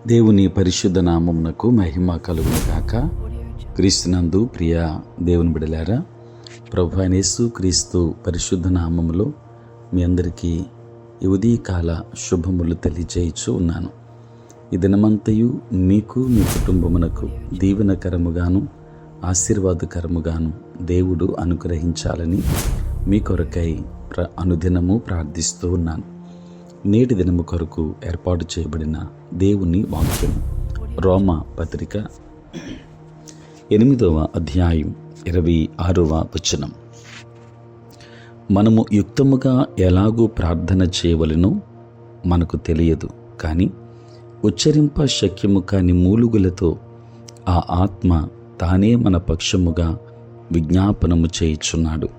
దేవుని పరిశుద్ధ నామమునకు మహిమ కలుగును గాక. క్రీస్తునందు ప్రియ దేవుని బిడలారా, ప్రభువైన యేసు క్రీస్తు పరిశుద్ధ నామములో మీ అందరికీ ఈ ఉదయకాల శుభములు తెలియజేయచ్చు ఉన్నాను. ఈ దినమంతయు మీకు మీ కుటుంబమునకు దీవెనకరముగాను ఆశీర్వాదకరముగాను దేవుడు అనుగ్రహించాలని మీ కొరకై అనుదినము ప్రార్థిస్తూ ఉన్నాను. నేటి దినము కొరకు ఏర్పాటు చేయబడిన దేవుని వాక్యం రోమా పత్రిక 8వ అధ్యాయం 26వ వచనం. మనము యుక్తముగా ఎలాగూ ప్రార్థన చేయవలెనో మనకు తెలియదు, కానీ ఉచ్చరింప శక్యము కాని మూలుగులతో ఆ ఆత్మ తానే మన పక్షముగా విజ్ఞాపనము చేయుచున్నాడు.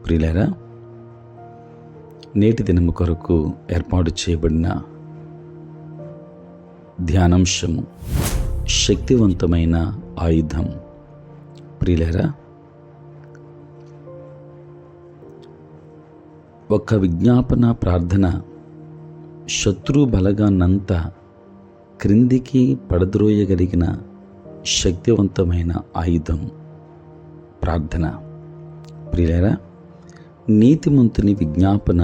ప్రియులారా, నేటి దినము కొరకు ఏర్పాటు చేయబడిన ధ్యానాంశము శక్తివంతమైన ఆయుధం. ప్రియులారా, ఒక విజ్ఞాపన ప్రార్థన శత్రు బలగాన్నంతా క్రిందికి పడద్రోయగలిగిన శక్తివంతమైన ఆయుధం ప్రార్థన. ప్రియులారా, నీతిమంతుని విజ్ఞాపన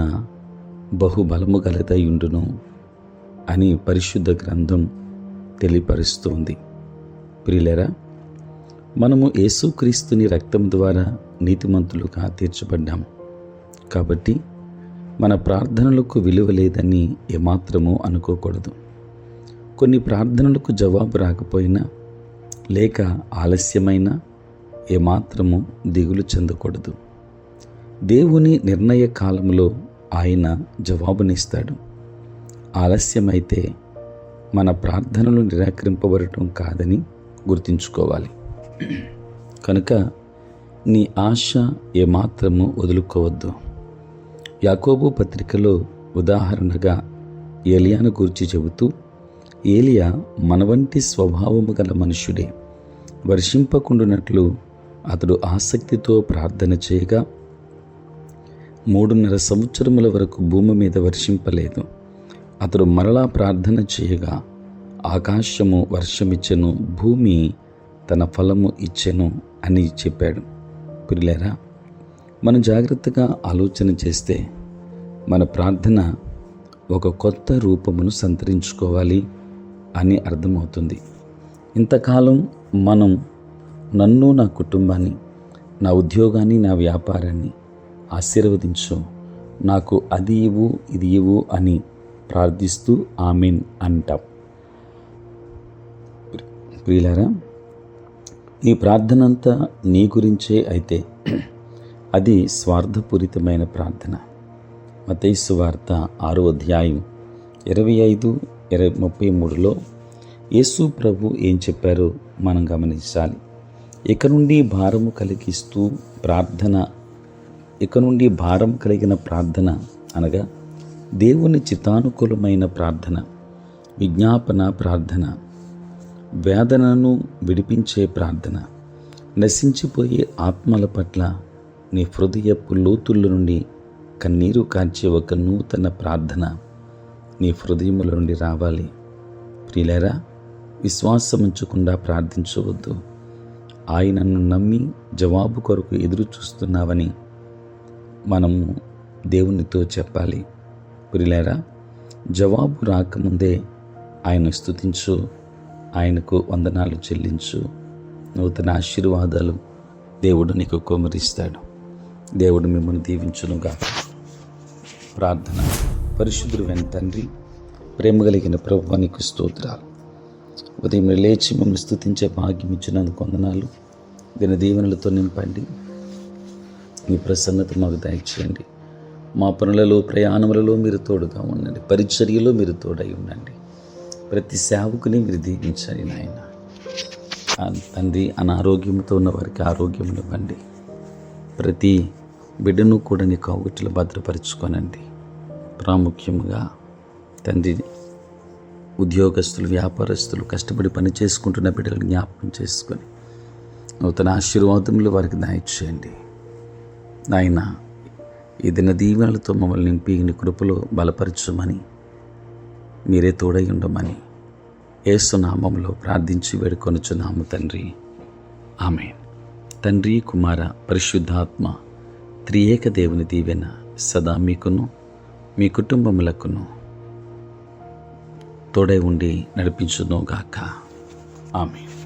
బహుబలము గలదయుండును అని పరిశుద్ధ గ్రంథం తెలియపరుస్తుంది. ప్రియులారా, మనము యేసుక్రీస్తుని రక్తం ద్వారా నీతిమంతులుగా తీర్చబడ్డాం. కాబట్టి మన ప్రార్థనలకు విలువ లేదని ఏమాత్రము అనుకోకూడదు. కొన్ని ప్రార్థనలకు జవాబు రాకపోయినా లేక ఆలస్యమైనా ఏమాత్రము దిగులు చెందకూడదు. దేవుని నిర్ణయ కాలంలో ఆయన జవాబునిస్తాడు. ఆలస్యమైతే మన ప్రార్థనలు నిరాకరింపబడటం కాదని గుర్తుంచుకోవాలి. కనుక నీ ఆశ ఏమాత్రము వదులుకోవద్దు. యాకోబు పత్రికలో ఉదాహరణగా ఏలియాను గూర్చి చెబుతూ, ఏలియా మన వంటి స్వభావము గల మనుష్యుడే. వర్షింపకుండునట్లు అతడు ఆసక్తితో ప్రార్థన చేయగా 3.5 సంవత్సరముల వరకు భూమి మీద వర్షింపలేదు. అతడు మరలా ప్రార్థన చేయగా ఆకాశము వర్షమిచ్చెను, భూమి తన ఫలము ఇచ్చెను అని చెప్పాడు. ప్రియులారా, మనం జాగ్రత్తగా ఆలోచన చేస్తే మన ప్రార్థన ఒక కొత్త రూపమును సంతరించుకోవాలి అని అర్థమవుతుంది. ఇంతకాలం మనం నన్ను, నా కుటుంబాన్ని, నా ఉద్యోగాన్ని, నా వ్యాపారాన్ని ఆశీర్వదించు, నాకు అది ఇవ్వు, ఇది ఇవ్వు అని ప్రార్థిస్తూ ఆమెన్ అంటాం. ప్రియులారా, నీ ప్రార్థన అంతా నీ గురించే అయితే అది స్వార్థపూరితమైన ప్రార్థన. మత్తయి సువార్త 6వ అధ్యాయం 25-33లో యేసు ప్రభు ఏం చెప్పారో మనం గమనించాలి. ఇక నుండి భారం కలిగిన ప్రార్థన అనగా దేవుని చిత్తానుకూలమైన ప్రార్థన, విజ్ఞాపన ప్రార్థన, వేదనను విడిపించే ప్రార్థన, నశించిపోయే ఆత్మల పట్ల నీ హృదయపు లోతుల నుండి కన్నీరు కార్చే ఒక నూతన ప్రార్థన నీ హృదయముల నుండి రావాలి. ప్రియులారా, విశ్వాసముంచకుండా ప్రార్థించవద్దు. ఆయనను నమ్మి జవాబు కొరకు ఎదురు చూస్తున్నావని మనము దేవునితో చెప్పాలి. ప్రియులారా, జవాబు రాకముందే ఆయన స్తుతించు, ఆయనకు వందనాలు చెల్లించు. నూతన ఆశీర్వాదాలు దేవుడు నీకు కుమ్మరిస్తాడు. దేవుడు మిమ్మల్ని దీవించునుగా. ప్రార్థన. పరిశుద్ధుడైన తండ్రి, ప్రేమ కలిగిన ప్రభువా, నీకు స్తోత్రాలు. ఉదయం లేచి మిమ్మల్ని స్తుతించే భాగ్యం ఇచ్చినందుకు వందనాలు. దీని దీవెనలతో నింపండి. మీ ప్రసన్నత మాకు దయచేయండి. మా పనులలో, ప్రయాణములలో మీరు తోడుగా ఉండండి. పరిచర్యలో మీరు తోడై ఉండండి. ప్రతి సేవకుని మీరు దీవించండి నాయన. తండ్రి, అనారోగ్యంతో ఉన్న వారికి ఆరోగ్యం ఇవ్వండి. ప్రతి బిడ్డను కూడా నీ కౌగుట్లో భద్రపరుచుకోనండి. ప్రాముఖ్యంగా తండ్రి, ఉద్యోగస్తులు, వ్యాపారస్తులు, కష్టపడి పని చేసుకుంటున్న బిడ్డలను జ్ఞాపకం చేసుకొని నూతన ఆశీర్వాదములు వారికి దయచేయండి నాయన. ఈ దిన దీవెనలతో మమ్మల్ని నింపి నీ కృపలో బలపరచమని, మీరే తోడై ఉండమని యేసు నామములో ప్రార్థించి వేడుకొనుచున్నాము తండ్రి, ఆమేన్. తండ్రి, కుమార, పరిశుద్ధాత్మ త్రియేక దేవుని దీవెన సదా మీకును మీ కుటుంబములకును తోడై ఉండి నడిపించునుగాక. ఆమేన్.